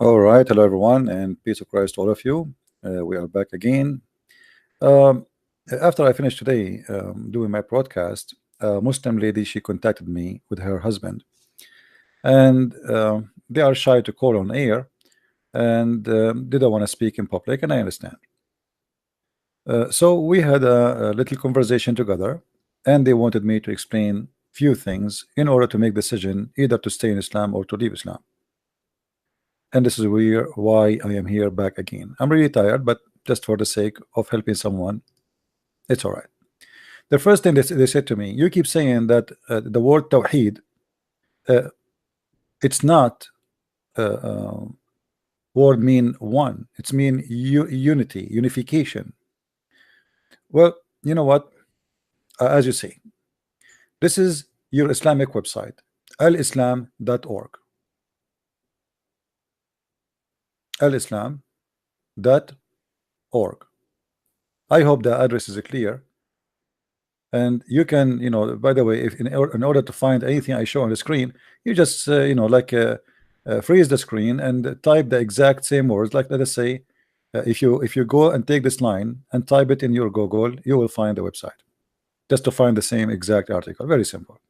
All right, hello everyone, and peace of Christ to all of you. We are back again. Um, After I finished today doing my broadcast, a Muslim lady, she contacted me with her husband, and they are shy to call on air, and they don't want to speak in public, and I understand. So we had a little conversation together, and they wanted me to explain few things in order to make decision either to stay in Islam or to leave Islam. And this is why I am here back again. I'm really tired, but just for the sake of helping someone, it's all right. The first thing they said to me, you keep saying that the word tawheed, uh, it's not word mean one, it's mean unity, unification. Well, you know what? As you say, this is your Islamic website, alislam.org. alislam.org. I hope the address is clear. And you can, by the way, if in order to find anything I show on the screen, you just, freeze the screen and type the exact same words. Like, let us say, if you go and take this line and type it in your Google, you will find the website. Just to find the same exact article. Very simple.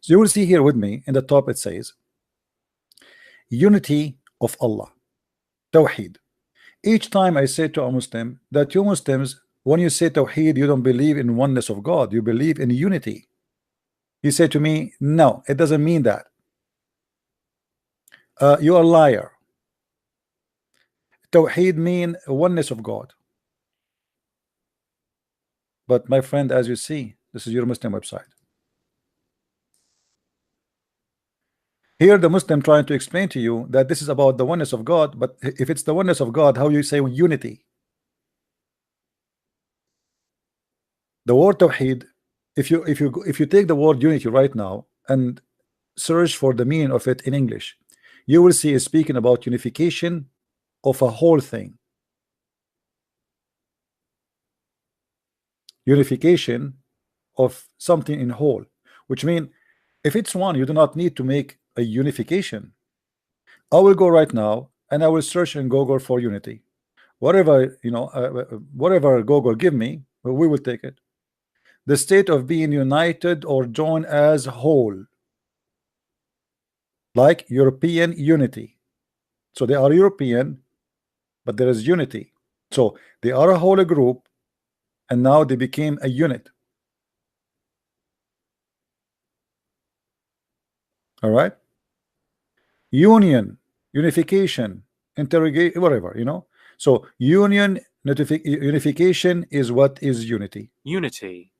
So you will see here with me in the top it says, unity of Allah, Tawheed. Each time I say to a Muslim that you Muslims, when you say Tawheed, you don't believe in oneness of God, you believe in unity. He said to me, no, it doesn't mean that. You are a liar. Tawheed mean oneness of God. But my friend, as you see, this is your Muslim website. Here the Muslim trying to explain to you that this is about the oneness of God, but if it's the oneness of God, how you say unity? The word Tawheed, if you take the word unity right now and search for the meaning of it in English, you will see it's speaking about unification of a whole thing. Unification of something in whole, which means if it's one, you do not need to make a unification. I will go right now and I will search in Google for unity. Whatever whatever Google give me, we will take it. The state of being united or joined as whole, like European unity. So they are European, but there is unity. So they are a whole group, and now they became a unit. All right. Union, unification, interrogate, whatever, So unification is what is unity. Unity.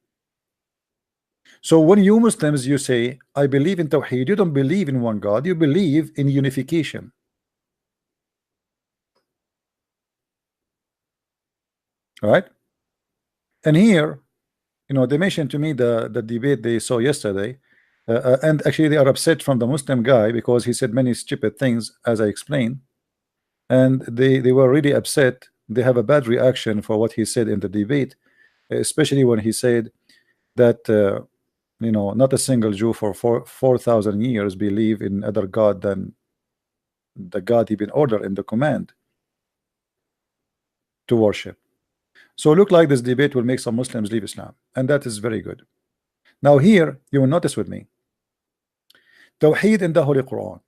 So when you Muslims, you say, I believe in Tawheed, you don't believe in one God, you believe in unification. All right. And here, they mentioned to me the debate they saw yesterday, and actually they are upset from the Muslim guy because he said many stupid things, as I explained, and they were really upset. They have a bad reaction for what he said in the debate, especially when he said that not a single Jew for 4,000 years believe in other God than the God he been ordered in the command to worship. So look like this debate will make some Muslims leave Islam, and that is very good. Now here you will notice with me Tawheed in the Holy Quran,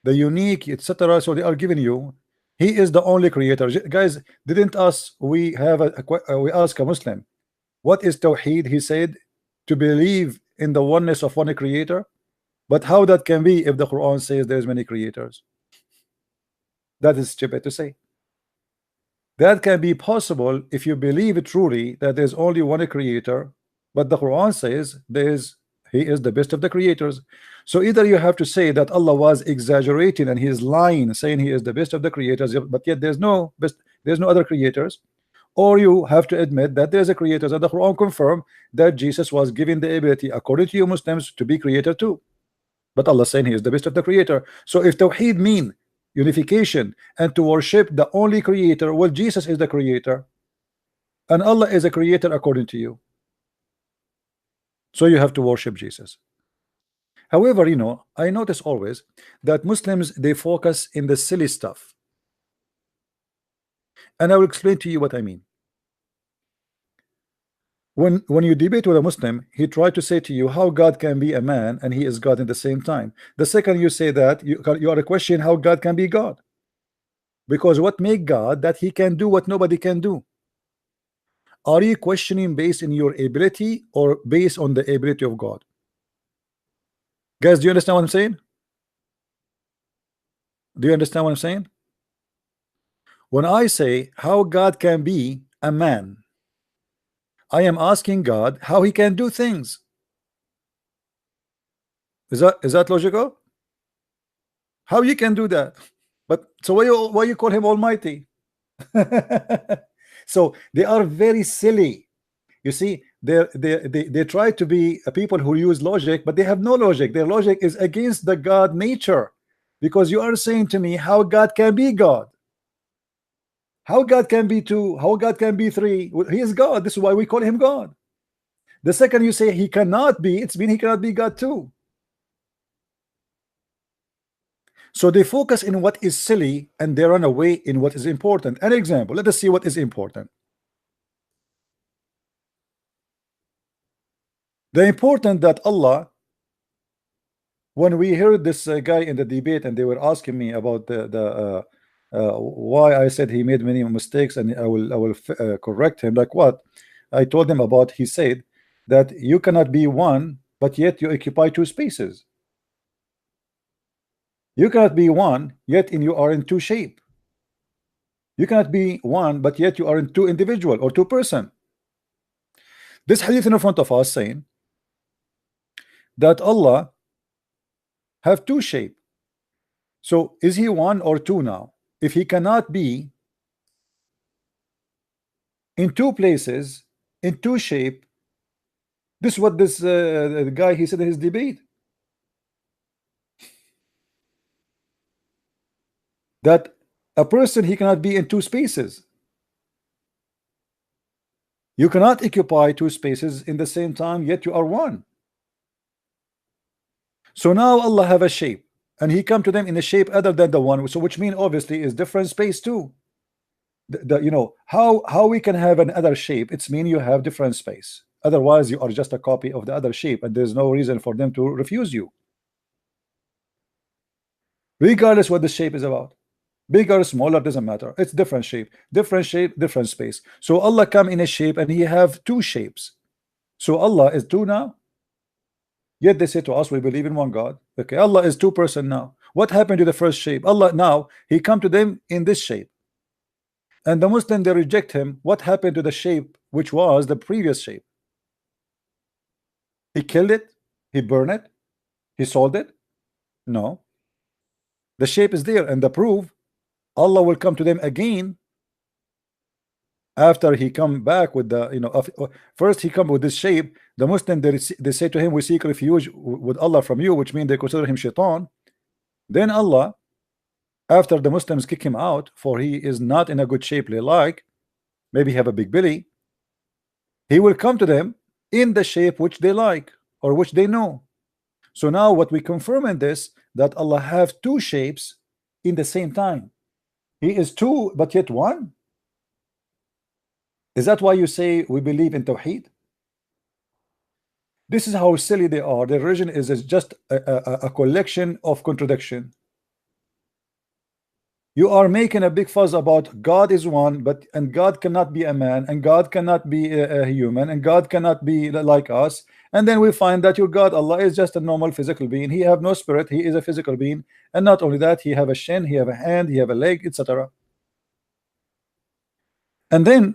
the unique, etc. So they are giving you, he is the only creator. Guys, didn't us we have we ask a Muslim what is Tawheed? He said to believe in the oneness of one creator. But how that can be if the Quran says there's many creators? That is stupid to say. That can be possible if you believe truly that there's only one creator, but the Quran says he is the best of the creators. So either you have to say that Allah was exaggerating and he is lying, saying he is the best of the creators, but yet there's no other creators, or you have to admit that there's a creator, and the Quran confirmed that Jesus was given the ability, according to you Muslims, to be creator too. But Allah saying he is the best of the creator. So if Tawheed mean unification and to worship the only creator, well, Jesus is the creator and Allah is a creator according to you. So you have to worship Jesus. However, you know, I notice always that Muslims, they focus in the silly stuff, and I will explain to you what I mean. When you debate with a Muslim, he tried to say to you how God can be a man and he is God at the same time. The second you say that, you are questioning how God can be God, because what make God that he can do what nobody can do? Are you questioning based in your ability or based on the ability of God? Guys, do you understand what I'm saying? Do you understand what I'm saying? When I say how God can be a man, I am asking God how he can do things. Is that logical? How you can do that? But so why you call him Almighty? So they are very silly. You see, they try to be people who use logic, but they have no logic. Their logic is against the God nature, because you are saying to me how God can be God, how God can be two, how God can be three. Well, he is God. This is why we call him God. The second you say he cannot be, it's mean he cannot be God too. So they focus in what is silly and they run away in what is important. An example, let us see what is important. The important that Allah, when we heard this guy in the debate and they were asking me about why I said he made many mistakes, and I will correct him. Like what? I told him about, he said that you cannot be one but yet you occupy two spaces. You cannot be one yet you are in two shape. You cannot be one but yet you are in two individual or two person. This hadith in front of us saying that Allah have two shape. So is he one or two now? If he cannot be in two places in two shape, this is what this guy he said in his debate, that a person he cannot be in two spaces. You cannot occupy two spaces in the same time yet you are one. So now Allah have a shape and he come to them in a shape other than the one, so which mean obviously is different space too. You know how we can have another shape, it's mean you have different space, otherwise you are just a copy of the other shape and there's no reason for them to refuse you, regardless what the shape is about. Bigger or smaller doesn't matter, it's different shape, different space. So Allah come in a shape and he have two shapes. So Allah is two now, yet they say to us we believe in one God. Okay, Allah is two person now. What happened to the first shape? Allah now he come to them in this shape, and the Muslim they reject him. What happened to the shape which was the previous shape? He killed it, he burned it, he sold it? No, the shape is there, and the proof, Allah will come to them again after he come back with the, you know, first he come with this shape. The Muslim they say to him we seek refuge with Allah from you, which means they consider him shaitan. Then Allah, after the Muslims kick him out for he is not in a good shape, like maybe have a big belly, he will come to them in the shape which they like or which they know. So now what we confirm in this, that Allah have two shapes in the same time. He is two but yet one. Is that why you say we believe in Tawheed? This is how silly they are. Their religion is just a collection of contradiction. You are making a big fuss about God is one, and God cannot be a man, and God cannot be a human, and God cannot be like us. And then we find that your God Allah is just a normal physical being. He have no spirit. He is a physical being, and not only that, he have a shin, he have a hand, he have a leg, etc. And then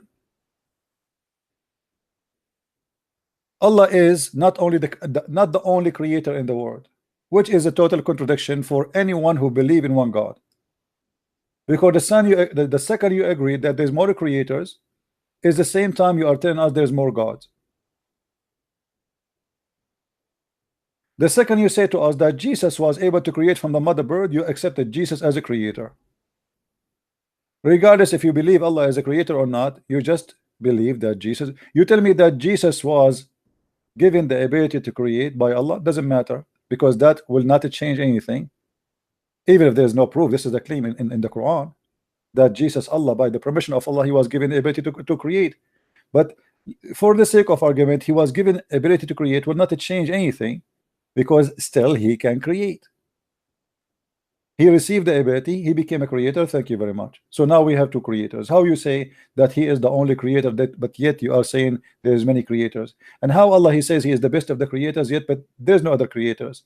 Allah is not only not the only creator in the world, which is a total contradiction for anyone who believe in one God. Because the second you agree that there's more creators, is the same time you are telling us there's more gods. The second you say to us that Jesus was able to create from the mother bird, you accepted Jesus as a creator. Regardless if you believe Allah is a creator or not, you just believe that You tell me that Jesus was given the ability to create by Allah, doesn't matter. because that will not change anything, even if there is no proof. This is a claim in the Quran that Jesus, Allah, by the permission of Allah, he was given the ability to create. But for the sake of argument, he was given ability to create will not change anything, because still he can create. He received the ability, he became a creator. Thank you very much. So now we have two creators. How you say that he is the only creator, that but yet you are saying there's many creators? And how Allah, he says he is the best of the creators, yet but there's no other creators?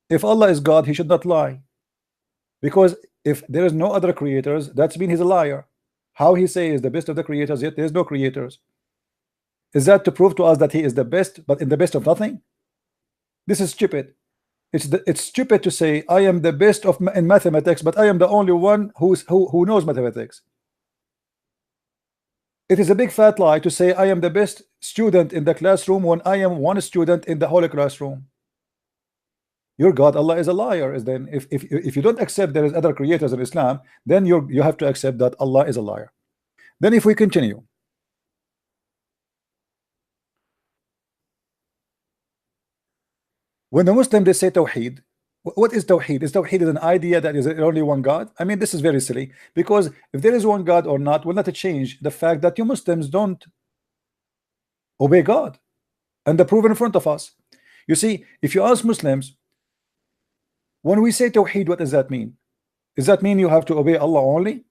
If Allah is God, he should not lie, because if there is no other creators, that's mean he's a liar. How he say is the best of the creators, yet there's no creators? Is that to prove to us that he is the best, but in the best of nothing? This is stupid. It's stupid to say I am the best of in mathematics, but I am the only one who knows mathematics. It is a big fat lie to say I am the best student in the classroom when I am one student in the whole classroom. Your God, Allah, is a liar. Is then if you don't accept there is other creators in Islam, then you have to accept that Allah is a liar. Then if we continue, when the Muslim they say Tawheed, what is Tawheed? Is Tawheed an idea that is only one God? I mean, this is very silly, because if there is one God or not will not change the fact that you Muslims don't obey God, and the proof in front of us. You see, if you ask Muslims, when we say Tawheed, what does that mean? Does that mean you have to obey Allah only?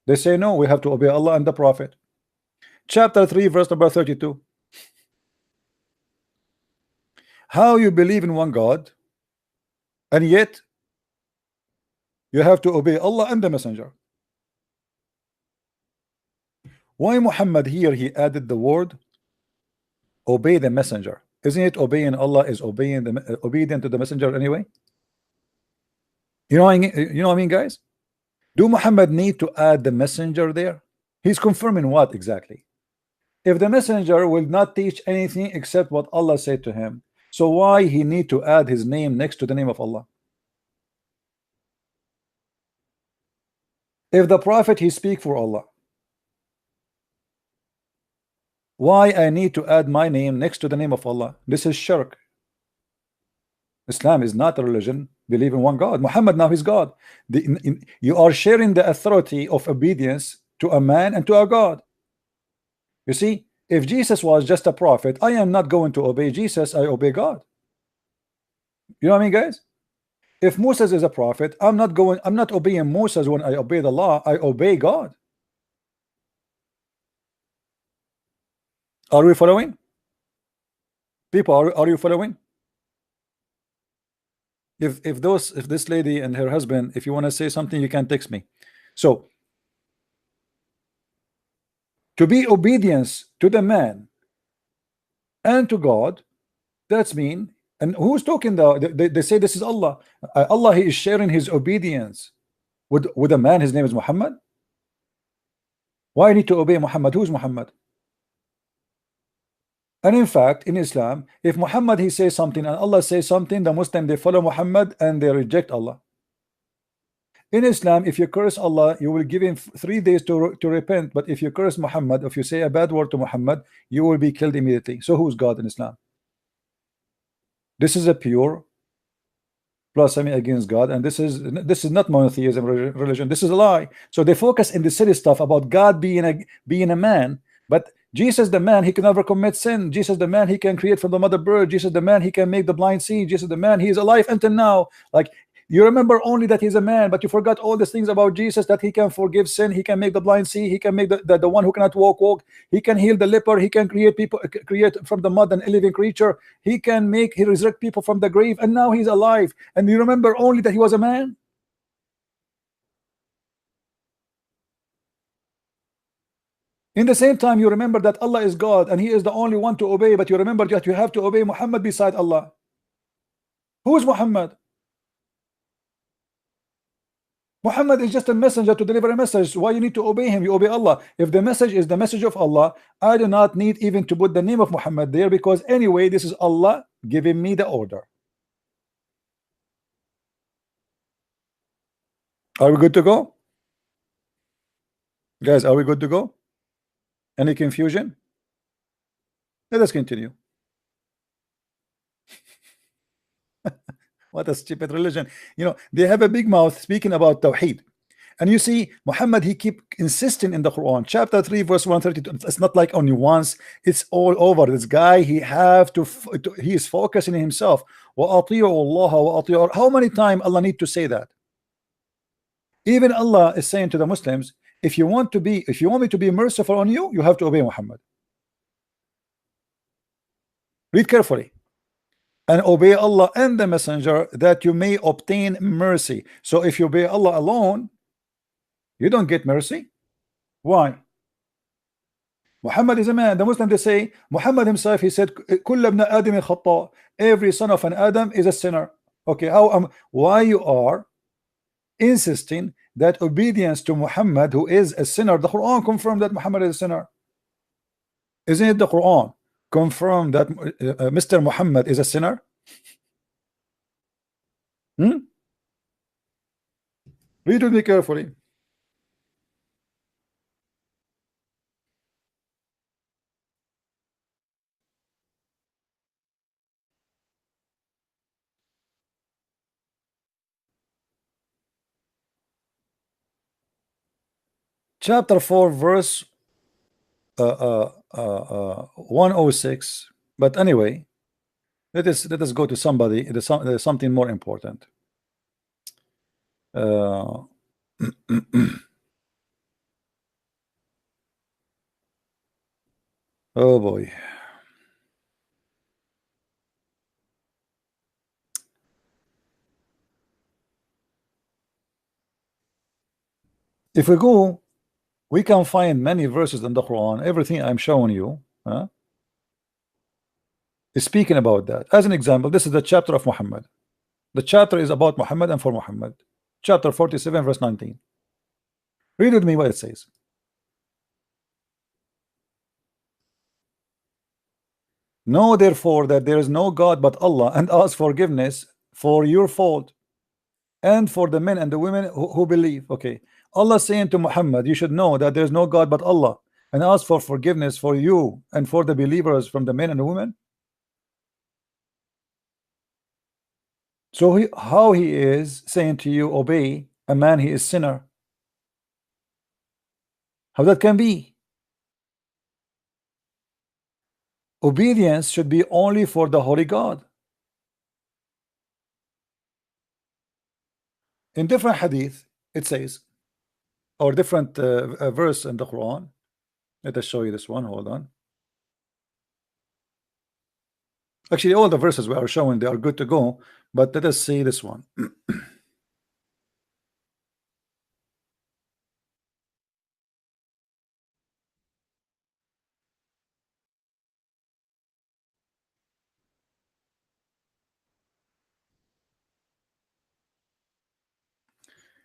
They say no, we have to obey Allah and the Prophet. Chapter 3, verse number 32. How you believe in one God, and yet you have to obey Allah and the Messenger? Why Muhammad here he added the word obey the Messenger? Isn't it obeying Allah is obeying the obedient to the Messenger anyway? You know what I mean? You know what I mean, guys? Do Muhammad need to add the Messenger there? He's confirming what exactly? If the Messenger will not teach anything except what Allah said to him, so why he need to add his name next to the name of Allah? If the Prophet he speak for Allah, why I need to add my name next to the name of Allah? This is shirk. Islam is not a religion. Believe in one God. Muhammad now is God. You are sharing the authority of obedience to a man and to a God. You see, if Jesus was just a prophet, I am not going to obey Jesus, I obey God. You know what I mean, guys? If Moses is a prophet, I'm not obeying Moses when I obey the law, I obey God. Are we following? People, are you following? If this lady and her husband, if you want to say something, you can text me. So to be obedience to the man and to God, that's mean. And who's talking though? They say this is Allah. Allah, he is sharing his obedience with a man. His name is Muhammad. Why I need to obey Muhammad? Who's Muhammad? And in fact, in Islam, if Muhammad he says something and Allah says something, the Muslim they follow Muhammad and they reject Allah. In Islam, if you curse Allah, you will give him 3 days to repent. But if you curse Muhammad, if you say a bad word to Muhammad, you will be killed immediately. So who's God in Islam? This is a pure blasphemy against God, and this is not monotheism religion. This is a lie. So they focus in the silly stuff about God being a man, but Jesus the man, he can never commit sin. Jesus the man, he can create from the mother bird. Jesus the man, he can make the blind see. Jesus the man, he is alive until now. Like, you remember only that he's a man, but you forgot all these things about Jesus, that he can forgive sin, he can make the blind see, he can make the one who cannot walk, he can heal the leper, he can create from the mud a living creature, he resurrect people from the grave, and now he's alive. And you remember only that he was a man? In the same time, you remember that Allah is God and he is the only one to obey, but you remember that you have to obey Muhammad beside Allah. Who is Muhammad? Muhammad is just a messenger to deliver a message. Why you need to obey him? You obey Allah. If the message is the message of Allah, I do not need even to put the name of Muhammad there, because anyway, this is Allah giving me the order. Are we good to go? Guys, are we good to go? Any confusion? Let us continue. What a stupid religion. You know, they have a big mouth speaking about Tawheed. And you see, Muhammad, he keep insisting in the Quran, chapter 3, verse 132. It's not like only once, it's all over. This guy, he have he is focusing on himself. Wa ati'u Allah wa ati'u. How many times Allah need to say that? Even Allah is saying to the Muslims, if you want me to be merciful on you, you have to obey Muhammad. Read carefully. And obey Allah and the messenger that you may obtain mercy. So if you obey Allah alone, you don't get mercy. Why? Muhammad is a man. The Muslims, they say, Muhammad himself, he said, "Kull ibn Adam khata." Every son of an Adam is a sinner. Okay, why you are insisting that obedience to Muhammad, who is a sinner? The Quran confirmed that Muhammad is a sinner. Isn't it the Quran confirmed that Mr. Muhammad is a sinner? Read with me carefully. Chapter 4, verse 106. But anyway, let us go to somebody. There's something more important. Oh boy. If we go, we can find many verses in the Quran. Everything I'm showing you is speaking about that. As an example, this is the chapter of Muhammad. The chapter is about Muhammad and for Muhammad. Chapter 47, verse 19. Read with me what it says. Know therefore that there is no God but Allah, and ask forgiveness for your fault and for the men and the women who believe. Okay, Allah saying to Muhammad, you should know that there is no God but Allah, and ask for forgiveness for you and for the believers from the men and the women. So how he is saying to you, obey a man, he is sinner? How that can be? Obedience should be only for the holy God. In different hadith, it says, or different verse in the Quran. Let us show you this one. Hold on. Actually, all the verses we are showing, they are good to go, but let us see this one.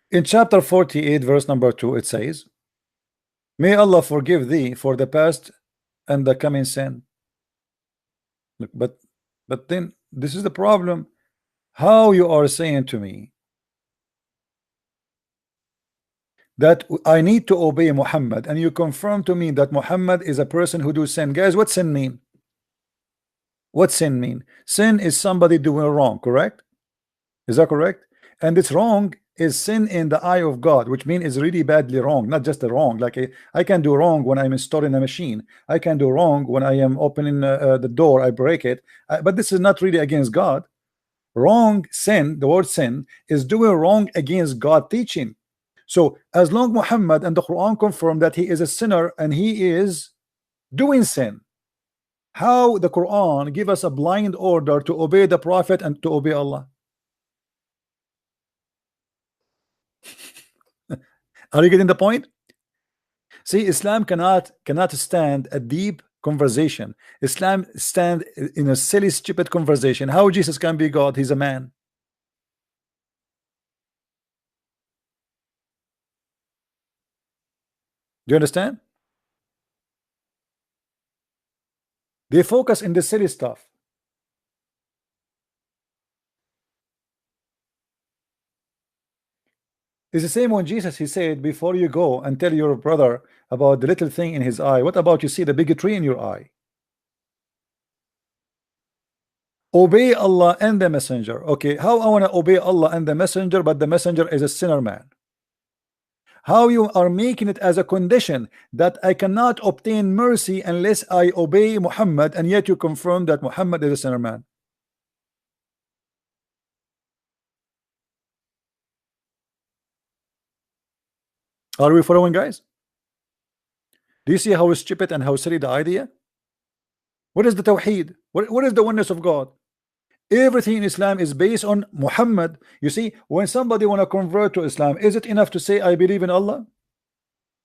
In chapter 48, verse number 2, it says, may Allah forgive thee for the past and the coming sin. Look, but then this is the problem. How you are saying to me that I need to obey Muhammad, and you confirm to me that Muhammad is a person who do sin. Guys, what sin mean? What sin mean? Sin is somebody doing wrong, correct? Is that correct? And it's wrong is sin in the eye of God, which means it's really badly wrong, not just a wrong. Like I can do wrong when I'm installing a machine. I can do wrong when I am opening the door, I break it. But this is not really against God. Wrong, sin, the word sin, is doing wrong against God teaching. So as long Muhammad and the Quran confirm that he is a sinner and he is doing sin, how the Quran give us a blind order to obey the Prophet and to obey Allah? Are you getting the point? See, Islam cannot stand a deep conversation. Islam stand in a silly, stupid conversation. How Jesus can be God? He's a man. Do you understand? They focus in the silly stuff. It's the same when Jesus, he said, before you go and tell your brother about the little thing in his eye, what about you see the big tree in your eye? Obey Allah and the messenger. Okay, how I want to obey Allah and the messenger, but the messenger is a sinner man? How you are making it as a condition that I cannot obtain mercy unless I obey Muhammad, and yet you confirm that Muhammad is a sinner man? Are we following, guys? Do you see how stupid and how silly the idea? What is the Tawheed? What is the oneness of God? Everything in Islam is based on Muhammad. You see, when somebody want to convert to Islam, is it enough to say I believe in Allah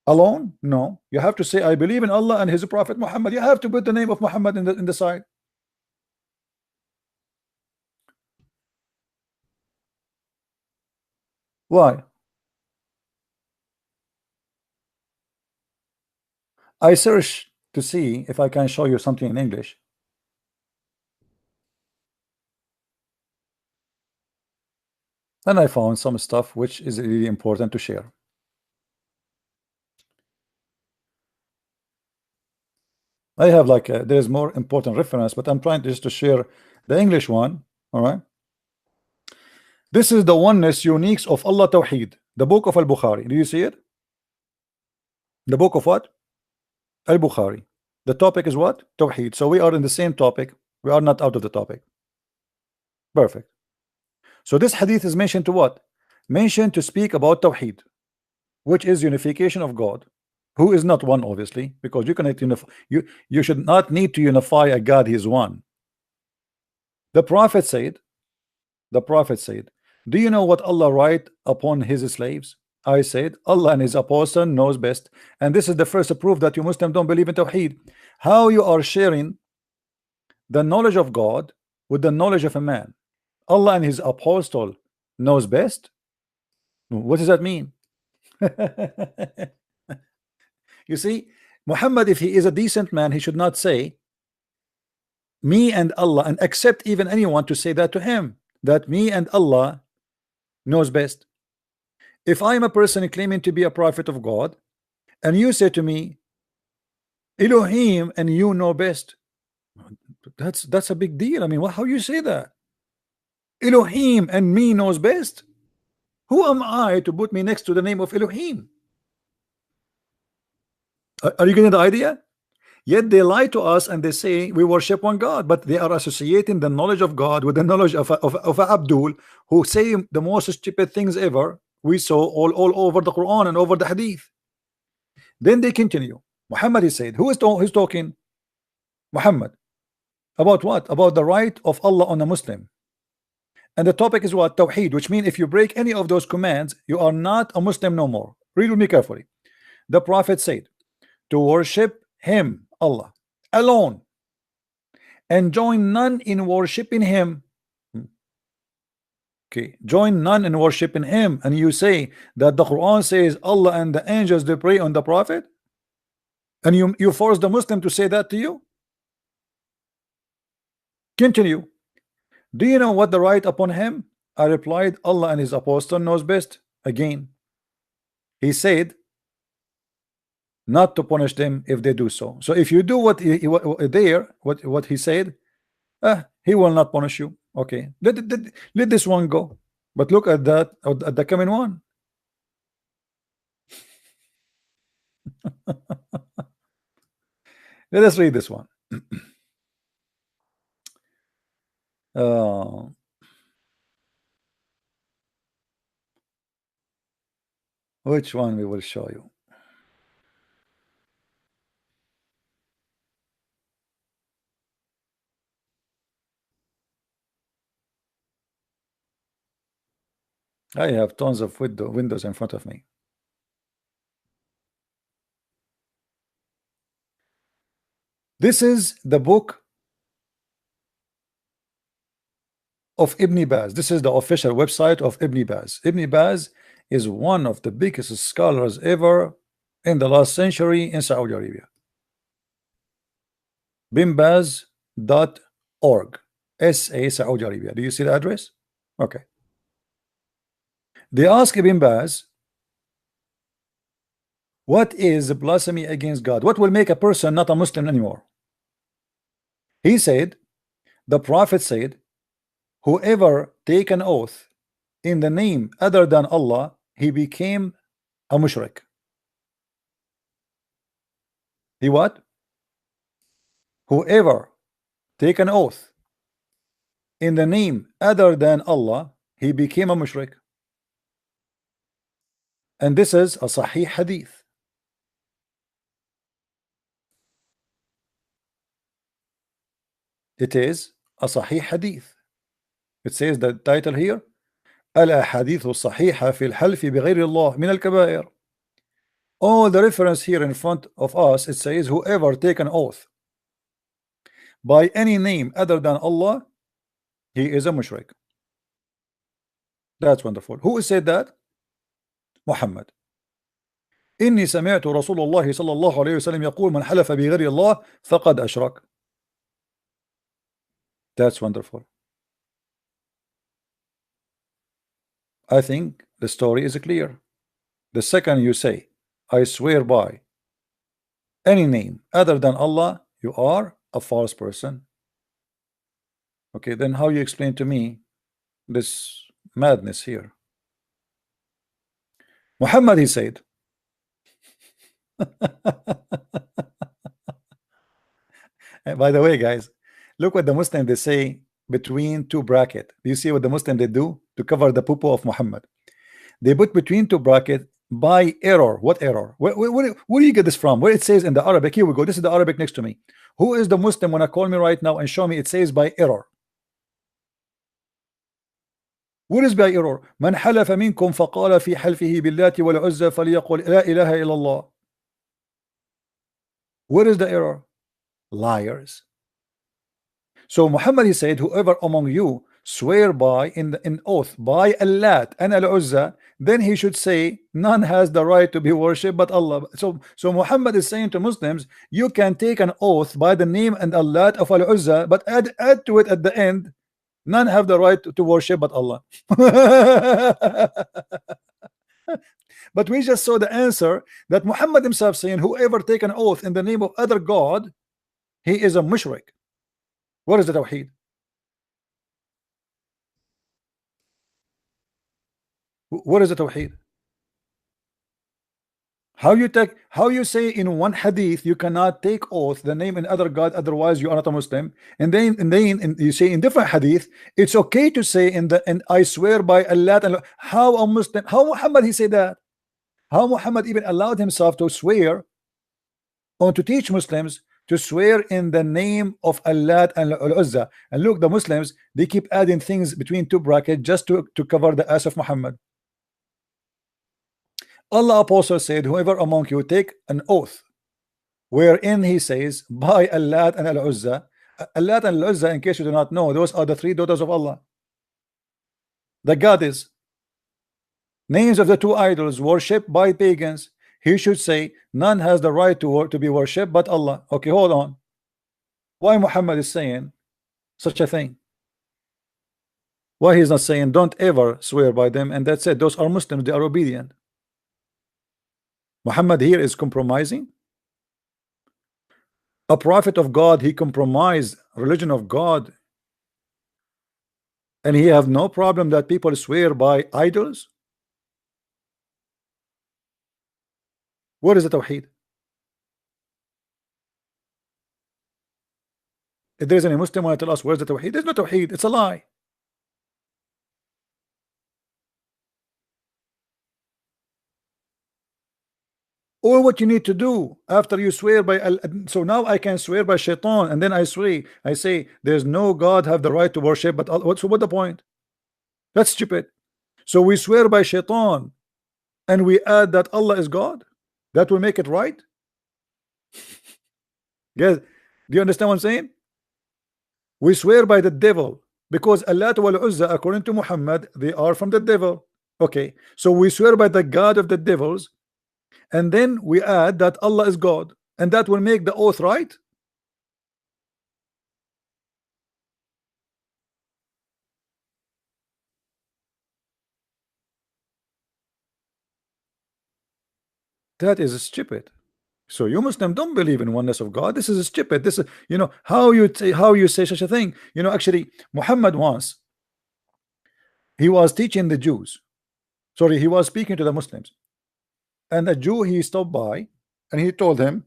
alone? No, you have to say I believe in Allah and his prophet Muhammad. You have to put the name of Muhammad in the side. Why? I search to see if I can show you something in English. And I found some stuff which is really important to share. I have like there's more important reference, but I'm trying just to share the English one. All right. This is the oneness uniques of Allah Tawheed, the book of Al-Bukhari. Do you see it? The book of what? Al-Bukhari. The topic is what? Tawheed. So we are in the same topic. We are not out of the topic. Perfect. So this hadith is mentioned to what? Mentioned to speak about Tawheed, which is unification of God, who is not one, obviously, because you cannot unify. You should not need to unify a God. He is one. The Prophet said. Do you know what Allah write upon his slaves? I said, Allah and his apostle knows best. And this is the first proof that you Muslims don't believe in Tawheed. How you are sharing the knowledge of God with the knowledge of a man? Allah and his apostle knows best. What does that mean? You see, Muhammad, if he is a decent man, he should not say me and Allah, and accept even anyone to say that to him, that me and Allah knows best. If I'm a person claiming to be a prophet of God, and you say to me Elohim and you know best, that's a big deal. I mean, how you say that? Elohim and me knows best? Who am I to put me next to the name of Elohim? Are you getting the idea? Yet they lie to us and they say we worship one God, but they are associating the knowledge of God with the knowledge of Abdul, who say the most stupid things ever we saw all over the Quran and over the Hadith. Then they continue. Muhammad, he said, who's talking? Muhammad. About what? About the right of Allah on a Muslim. And the topic is what? Tawheed, which means if you break any of those commands, you are not a Muslim no more. Read with me carefully. The Prophet said to worship him, Allah, alone, and join none in worshiping him. Okay, join none in worshiping him. And you say that the Quran says Allah and the angels they pray on the Prophet, and you force the Muslim to say that to you. Continue. Do you know what the right upon him? I replied, Allah and his apostle knows best. Again, he said not to punish them if they do so. So if you do what he said, he will not punish you. Okay, let this one go. But look at that, at the coming one. Let us read this one. Which one we will show you? I have tons of windows in front of me. This is the book of Ibn Baz. This is the official website of Ibn Baz. Ibn Baz is one of the biggest scholars ever in the last century in Saudi Arabia. binbaz.org, SA, Saudi Arabia. Do you see the address? Okay. They ask Ibn Baz, what is blasphemy against God? What will make a person not a Muslim anymore? He said, the Prophet said, whoever take an oath in the name other than Allah, he became a mushrik. He what? Whoever take an oath in the name other than Allah, he became a mushrik. And this is a Sahih hadith. It is a Sahih hadith. It says the title here, الأحاديث الصحيحة في الحلف بغير الله من الكبائر. All the reference here in front of us, it says whoever take an oath by any name other than Allah, he is a mushrik. That's wonderful. Who said that? Muhammad. إني سمعت رسول الله صلى الله عليه وسلم يقول من حلف بغير الله فقد أشرك. That's wonderful. I think the story is clear. The second you say, I swear by any name other than Allah, you are a false person. Okay, then how you explain to me this madness here? Muhammad, he said, by the way, guys, look what the Muslim they say between two brackets. You see what the Muslim they do to cover the poo of Muhammad? They put between two brackets by error. What error? Where do you get this from? Where it says in the Arabic? Here we go. This is the Arabic next to me. Who is the Muslim when I call me right now and show me it says by error? What is by error? من حلف منكم فقال في حلفه باللات والعزى فليقل لا إله إلا الله. What is the error? Liars. So Muhammad, he said, whoever among you swear by in oath by Allah and Al-Uzza, then he should say none has the right to be worshipped but Allah. So Muhammad is saying to Muslims, you can take an oath by the name and Allah of Al-Uzza, but add to it at the end, none have the right to worship but Allah. But we just saw the answer that Muhammad himself saying whoever take an oath in the name of other God, he is a mushrik. What is the tawheed? What is the tawheed? How you say in one hadith you cannot take oath the name in other God, otherwise you are not a Muslim, and then you say in different hadith it's okay to say and I swear by Allah. And how a Muslim, how Muhammad he say that? How Muhammad even allowed himself to swear or to teach Muslims to swear in the name of Allah and Al-Uzza? And look, the Muslims, they keep adding things between two brackets just to cover the ass of Muhammad. Allah apostle said, whoever among you take an oath wherein he says by Allah and Al-Uzza. Allah and Al-Uzza, in case you do not know, those are the three daughters of Allah, the goddess, names of the two idols worshipped by pagans. He should say none has the right to be worshipped but Allah. Okay, hold on. Why Muhammad is saying such a thing? Why he's not saying don't ever swear by them and that's it? Those are Muslims, they are obedient. Muhammad here is compromising. A prophet of God, he compromised religion of God, and he have no problem that people swear by idols. What is the tawheed? If there is any Muslim want to tell us where's the tawheed, there's no tawheed, it's a lie. Or what you need to do after you swear by so now I can swear by shaitan, and then I say there's no God have the right to worship but Allah. So what's the point? That's stupid. So we swear by shaitan and we add that Allah is God. That will make it right. Guys, do you understand what I'm saying? We swear by the devil because Allah wal Uzza, according to Muhammad, they are from the devil. Okay, so we swear by the God of the devils, and then we add that Allah is God, and that will make the oath right. That is stupid. So you Muslim don't believe in oneness of God. This is stupid. This is, how you say such a thing. Actually Muhammad once He was teaching the Jews. Sorry, he was speaking to the Muslims. And a Jew, he stopped by and he told him,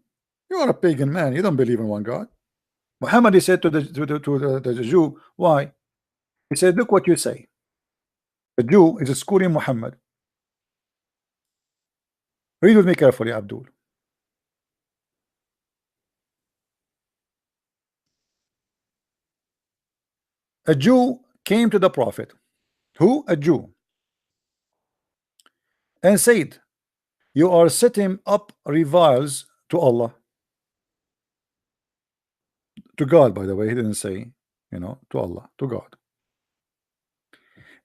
"You are a pagan man. You don't believe in one God." Muhammad, he said to the Jew, "Why?" He said, "Look what you say." The Jew is schooling Muhammad. Read with me carefully, Abdul. A Jew came to the Prophet. Who? A Jew. And said, "You are setting up rivals to Allah." To God, by the way, he didn't say, to Allah, to God.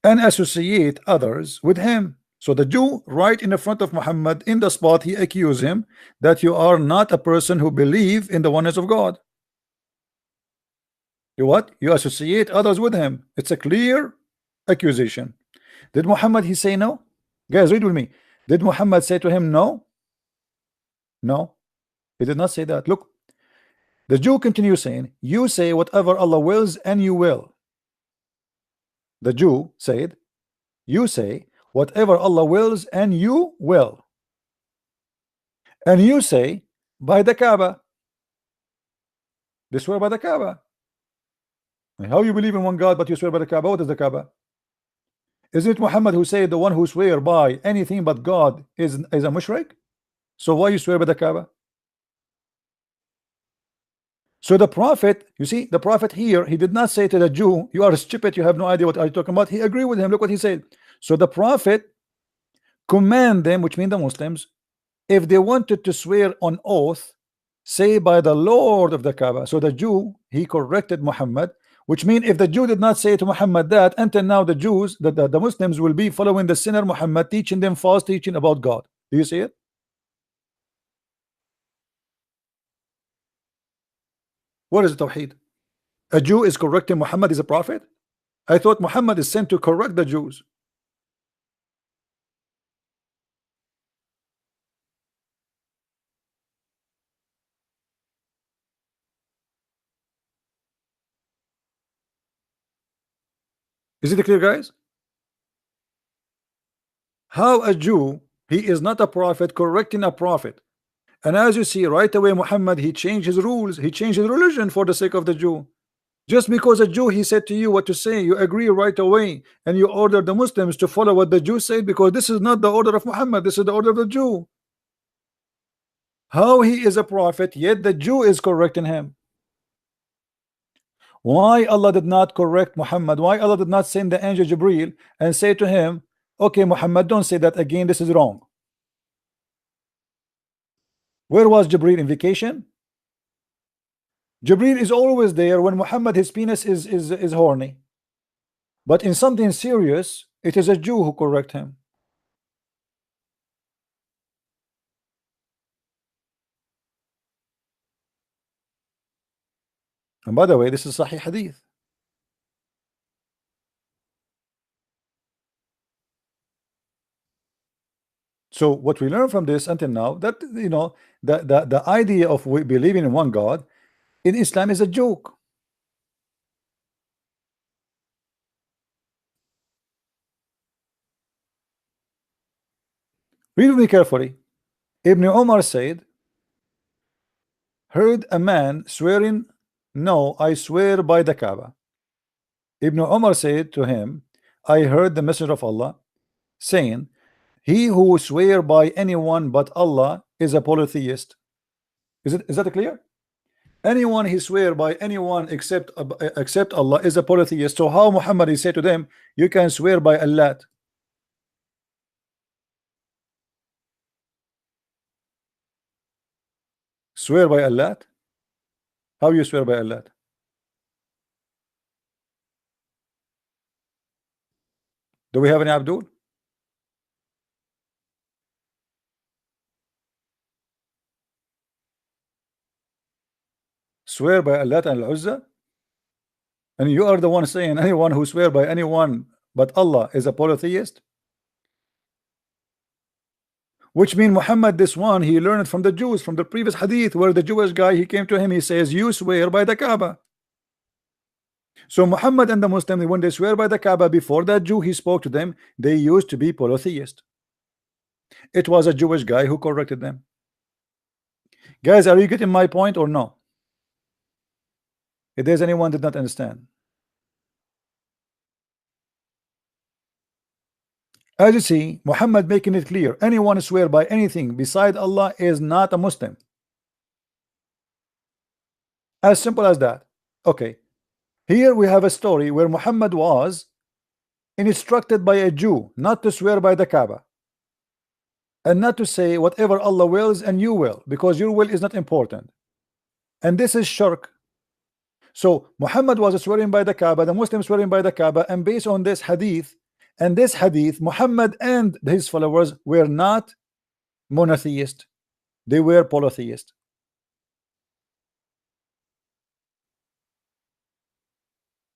"And associate others with him." So the Jew, right in the front of Muhammad, in the spot, he accused him that you are not a person who believe in the oneness of God. You what? You associate others with him. It's a clear accusation. Did Muhammad he say no? Guys, read with me. Did Muhammad say to him no? No, he did not say that. Look, the Jew continues saying, "You say whatever Allah wills and you will." The Jew said, "You say whatever Allah wills and you will." And you say, "By the Kaaba." They swear by the Kaaba. How you believe in one God but you swear by the Kaaba? What is the Kaaba? Isn't it Muhammad who said the one who swear by anything but God is a mushrik? So why you swear by the Kaaba? So the Prophet, you see, the Prophet here, he did not say to the Jew, "You are stupid, you have no idea what are you talking about." He agreed with him. Look what he said. So the Prophet command them, which mean the Muslims, if they wanted to swear on oath, say by the Lord of the Kaaba. So the Jew, he corrected Muhammad, which means if the Jew did not say to Muhammad that, until now the Jews, the Muslims will be following the sinner Muhammad, teaching them false teaching about God. Do you see it? What is Tawheed? A Jew is correcting Muhammad is a prophet? I thought Muhammad is sent to correct the Jews. Is it clear, guys? How a Jew, he is not a prophet, correcting a prophet. And as you see right away, Muhammad, he changed his rules, he changed his religion for the sake of the Jew. Just because a Jew he said to you what to say, you agree right away, and you order the Muslims to follow what the Jew said, because this is not the order of Muhammad, this is the order of the Jew. How he is a prophet, yet the Jew is correcting him? Why Allah did not correct Muhammad? Why Allah did not send the angel Jibril and say to him, "Okay, Muhammad, don't say that again, this is wrong"? Where was Jibril in vacation? Jibril is always there when Muhammad his penis is horny. But in something serious, it is a Jew who correct him. And by the way, this is Sahih Hadith. So what we learn from this until now, that the idea of believing in one God in Islam is a joke. Read with me carefully. Ibn Umar said, heard a man swearing, "No, I swear by the Kaaba." Ibn Umar said to him, "I heard the Messenger of Allah saying, he who swear by anyone but Allah is a polytheist." Is that clear? Anyone he swear by anyone except Allah is a polytheist. So how Muhammad he said to them, "You can swear by Allah"? Swear by Allah? How you swear by Allah? Do we have any Abdul? Swear by Allah and Al-Uzza? And you are the one saying anyone who swear by anyone but Allah is a polytheist? Which mean Muhammad, this one, he learned from the Jews, from the previous hadith, where the Jewish guy, he came to him, he says, "You swear by the Kaaba." So Muhammad and the Muslims, when they swear by the Kaaba, before that Jew he spoke to them, they used to be polytheist. It was a Jewish guy who corrected them. Guys, are you getting my point or no? If there's anyone did not understand. As you see, Muhammad making it clear, anyone swear by anything beside Allah is not a Muslim. As simple as that. Okay. Here we have a story where Muhammad was instructed by a Jew not to swear by the Kaaba and not to say whatever Allah wills and you will, because your will is not important. And this is shirk. So Muhammad was swearing by the Kaaba, the Muslims swearing by the Kaaba, and based on this hadith, Muhammad and his followers were not monotheist, they were polytheist.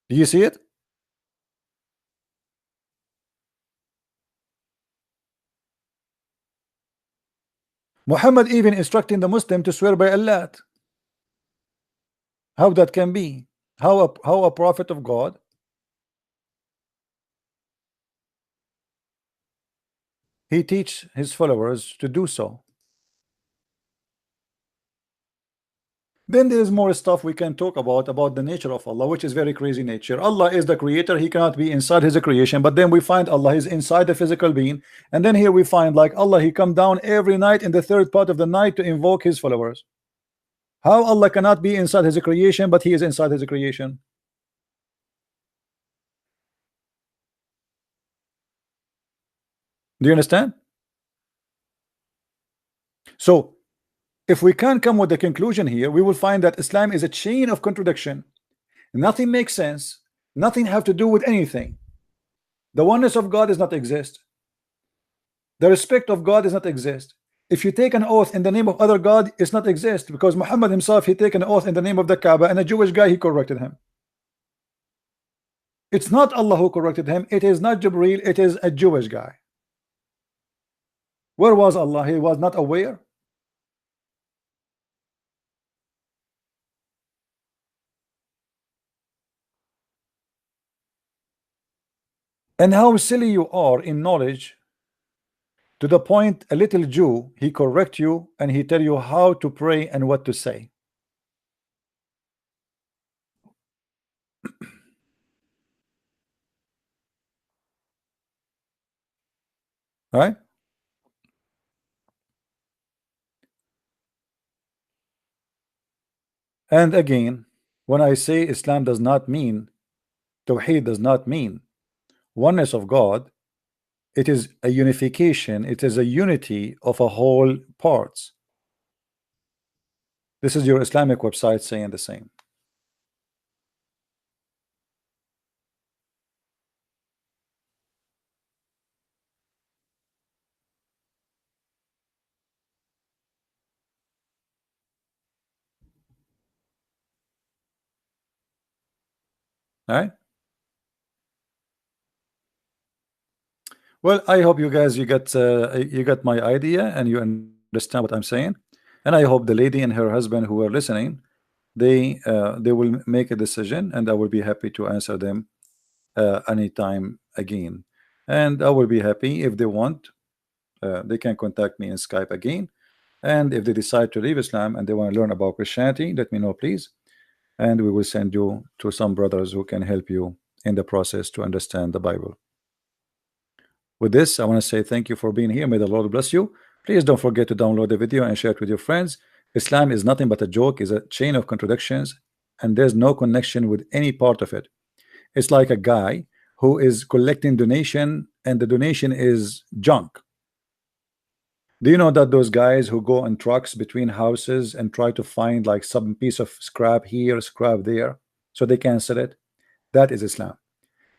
Do you see it? Muhammad even instructing the Muslim to swear by Allah. How that can be? How a prophet of God he teach his followers to do so? Then there is more stuff we can talk about the nature of Allah, which is very crazy nature. Allah is the creator, he cannot be inside his creation, but then we find Allah is inside the physical being, and then here we find like Allah, he come down every night in the third part of the night to invoke his followers. How Allah cannot be inside his creation, but he is inside his creation? Do you understand? So if we can't come with the conclusion here, we will find that Islam is a chain of contradiction. Nothing makes sense. Nothing have to do with anything. The oneness of God does not exist. The respect of God does not exist. If you take an oath in the name of other God, it's not exist, because Muhammad himself, he take an oath in the name of the Kaaba, and a Jewish guy, he corrected him. It's not Allah who corrected him. It is not Jibreel. It is a Jewish guy. Where was Allah? He was not aware. And how silly you are in knowledge, to the point a little Jew, he correct you and he tell you how to pray and what to say. Right? And again, when I say Islam does not mean, Tawheed does not mean oneness of God, it is a unification, it is a unity of a whole parts. This is your Islamic website saying the same. Right? Well, I hope you guys you got my idea and you understand what I'm saying, and I hope the lady and her husband who are listening, they will make a decision, and I will be happy to answer them anytime again. And I will be happy if they want, they can contact me in Skype again. And if they decide to leave Islam and they want to learn about Christianity, let me know, please. And we will send you to some brothers who can help you in the process to understand the Bible. With this, I want to say thank you for being here. May the Lord bless you. Please don't forget to download the video and share it with your friends. Islam is nothing but a joke, is a chain of contradictions, and there's no connection with any part of it. It's like a guy who is collecting donation, and the donation is junk. Do you know that those guys who go on trucks between houses and try to find like some piece of scrap here, scrap there, so they can sell it? That is Islam.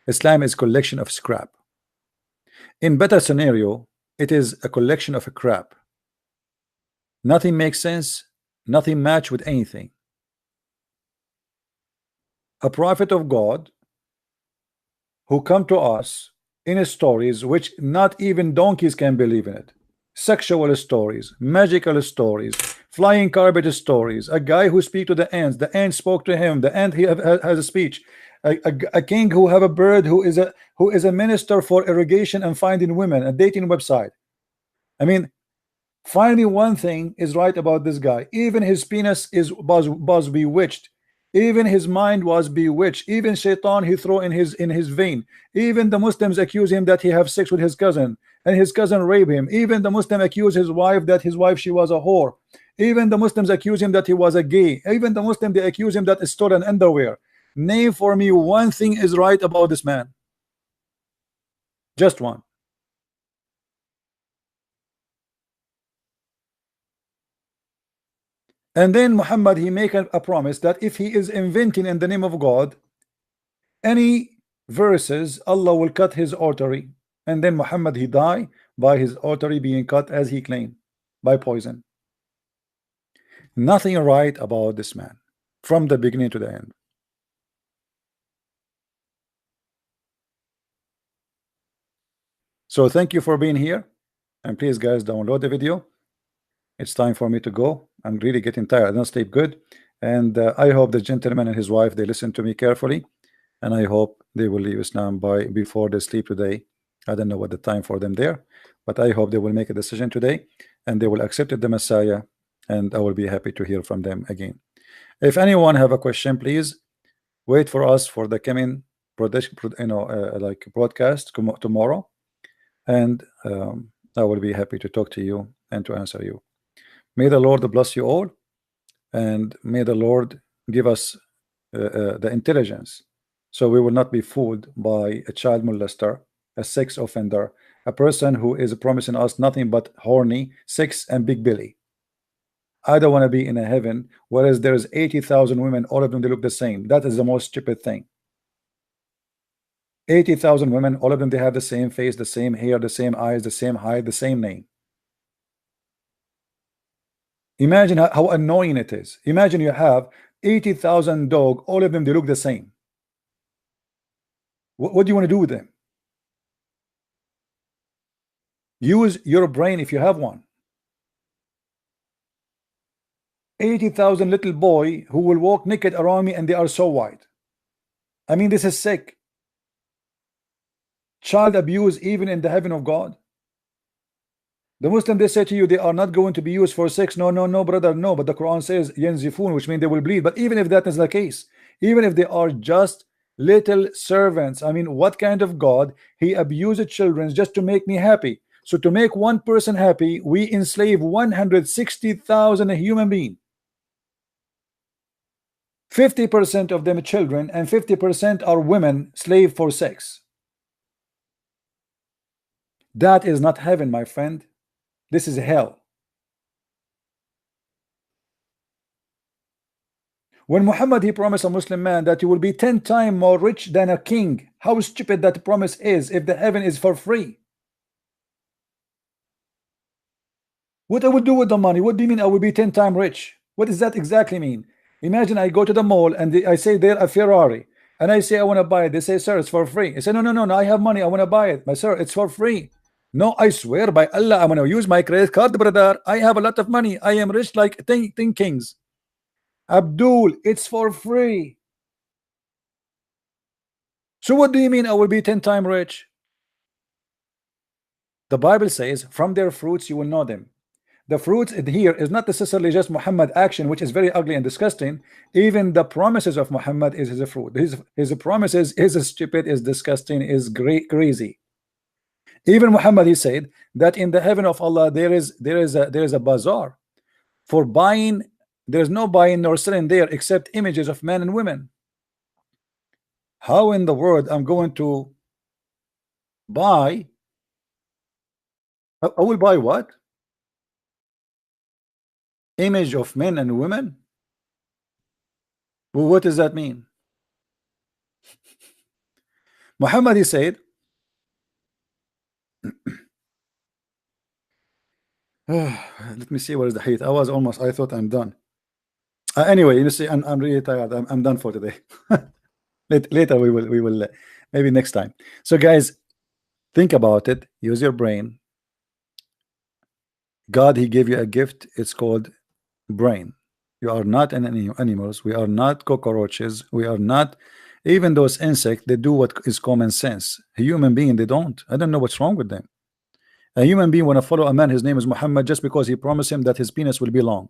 Islam is collection of scrap. In better scenario, it is a collection of a crap. Nothing makes sense, nothing match with anything. A prophet of God who come to us in his stories, which not even donkeys can believe in it. Sexual stories, magical stories, flying carpet stories, a guy who speak to the ants spoke to him, the ant has a speech, a king who have a bird who is a minister for irrigation and finding women, a dating website. I mean, find me one thing is right about this guy. Even his penis was bewitched. Even his mind was bewitched. Even shaitan he throw in his vein. Even the Muslims accuse him that he have sex with his cousin, and his cousin rape him. Even the Muslim accuse his wife that his wife she was a whore. Even the Muslims accuse him that he was a gay. Even the Muslim they accuse him that he stole an underwear. Name for me one thing is right about this man. Just one. And then Muhammad he make a promise that if he is inventing in the name of God any verses, Allah will cut his artery. And then Muhammad he die by his artery being cut as he claimed, by poison. Nothing right about this man from the beginning to the end. So thank you for being here, and please guys download the video. It's time for me to go. I'm really getting tired. I don't sleep good, and I hope the gentleman and his wife they listen to me carefully, and I hope they will leave Islam before they sleep today. I don't know what the time for them there, but I hope they will make a decision today and they will accept the Messiah, and I will be happy to hear from them again. If anyone have a question, please wait for us for the coming like broadcast tomorrow, and I will be happy to talk to you and to answer you. May the Lord bless you all, and may the Lord give us the intelligence so we will not be fooled by a child molester, a sex offender, a person who is promising us nothing but horny sex and big belly. I don't want to be in a heaven whereas there's 80,000 women, all of them they look the same. That is the most stupid thing. 80,000 women, all of them they have the same face, the same hair, the same eyes, the same height, the same name. Imagine how annoying it is. Imagine you have 80,000 dog, all of them they look the same. What do you want to do with them? Use your brain if you have one. 80,000 little boy who will walk naked around me and they are so white. I mean, this is sick. Child abuse even in the heaven of God. The Muslim they say to you they are not going to be used for sex. No, no, no, brother, no. But the Quran says yanzifun, which means they will bleed. But even if that is the case, even if they are just little servants, I mean, what kind of God? He abused children just to make me happy. So to make one person happy, we enslave 160,000 human beings. 50% of them children and 50% are women slave for sex. That is not heaven, my friend. This is hell. When Muhammad he promised a Muslim man that he will be 10 times more rich than a king, how stupid that promise is if the heaven is for free. What I would do with the money? What do you mean I will be 10 times rich? What does that exactly mean? Imagine I go to the mall and I say there a Ferrari, and I say I want to buy it. They say, sir, it's for free. I say, no, no, no, no, I have money, I want to buy it. But sir, it's for free. No, I swear by Allah, I'm going to use my credit card, brother. I have a lot of money. I am rich like 10 kings. Abdul, it's for free. So what do you mean I will be 10 times rich? The Bible says, from their fruits you will know them. The fruits here is not necessarily just Muhammad action, which is very ugly and disgusting. Even the promises of Muhammad is his fruit. His promises is stupid, is disgusting, is crazy. Even Muhammad he said that in the heaven of Allah there is a bazaar for buying. There's no buying nor selling there except images of men and women. How in the world I'm going to buy? I will buy what? Image of men and women? Well, what does that mean? Muhammad he said, let me see what is the height. I thought I'm done. Anyway, you see, I'm really tired. I'm done for today. Later we will maybe next time. So guys, think about it. Use your brain. God he gave you a gift. It's called brain. You are not any animals. We are not cockroaches. We are not Even those insects, they do what is common sense. A human being, they don't. I don't know what's wrong with them. A human being want to follow a man, his name is Muhammad, just because he promised him that his penis will be long.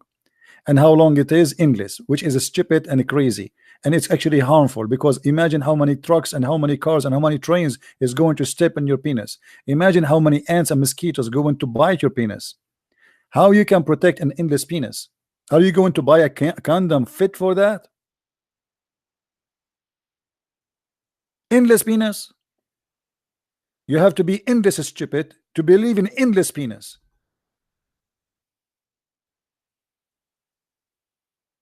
And how long it is, endless, which is stupid and crazy. And it's actually harmful, because imagine how many trucks and how many cars and how many trains is going to step in your penis. Imagine how many ants and mosquitoes going to bite your penis. How you can protect an endless penis? Are you going to buy a condom fit for that? Endless penis? You have to be endless stupid to believe in endless penis.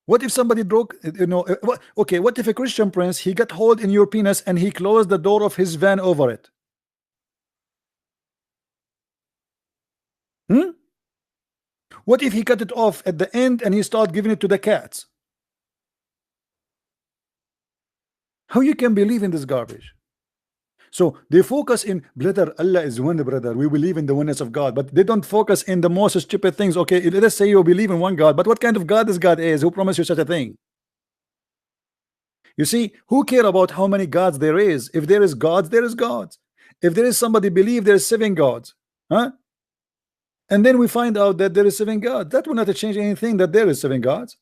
What if somebody broke, okay, what if a Christian prince, he got hold in your penis and he closed the door of his van over it? What if he cut it off at the end and he start giving it to the cats? How you can believe in this garbage? So they focus in, brother, Allah is one, brother, we believe in the oneness of God, but they don't focus in the most stupid things. Okay, let us say you believe in one God, but what kind of God this God is? Who promised you such a thing? You see, who care about how many gods there is? If there is gods, there is gods. If there is somebody believe there is 7 gods, huh? And then we find out that there is 7 gods. That will not change anything, that there is 7 gods.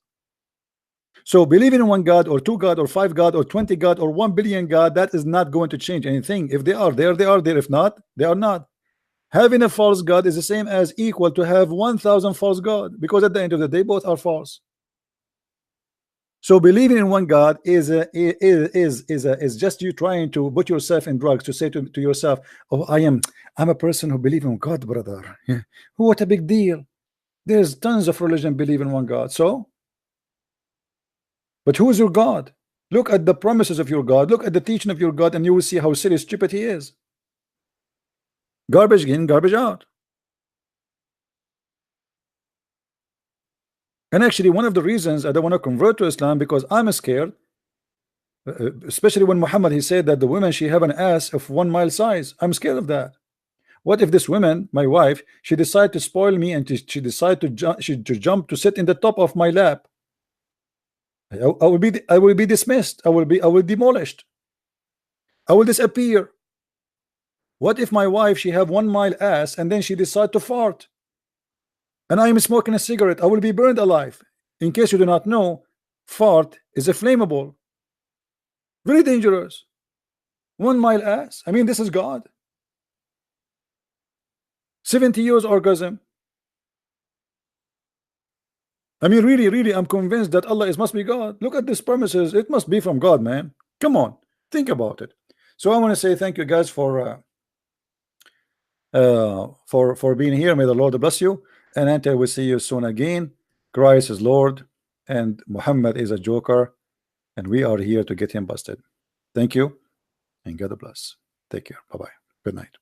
So believing in one God or 2 God or 5 God or 20 God or 1 billion God, that is not going to change anything. If they are there, they are there. If not, they are not. Having a false God is the same as equal to have 1,000 false God, because at the end of the day, both are false. So believing in one God is just you trying to put yourself in drugs to say to yourself, oh, I'm a person who believe in God, brother. Yeah. What a big deal. There's tons of religion believe in one God. So, but who is your God? Look at the promises of your God, look at the teaching of your God, and you will see how silly, stupid he is. Garbage in, garbage out. And actually, one of the reasons I don't want to convert to Islam, because I'm scared, especially when Muhammad, he said that the woman, she have an ass of 1 mile size. I'm scared of that. What if this woman, my wife, she decide to spoil me, and she decide to jump to sit in the top of my lap? I will be dismissed. I will be demolished. I will disappear. What if my wife, she have 1 mile ass and then she decide to fart, and I am smoking a cigarette? I will be burned alive. In case you do not know, fart is a flammable, very dangerous. 1 mile ass, I mean, this is God. 70 years orgasm. I mean, really, I'm convinced that Allah must be God. Look at these promises. It must be from God, man. Come on, think about it. So I want to say thank you guys for being here. May the Lord bless you, and until we see you soon again. Christ is Lord, and Muhammad is a joker, and we are here to get him busted. Thank you, and God bless. Take care. Bye bye. Good night.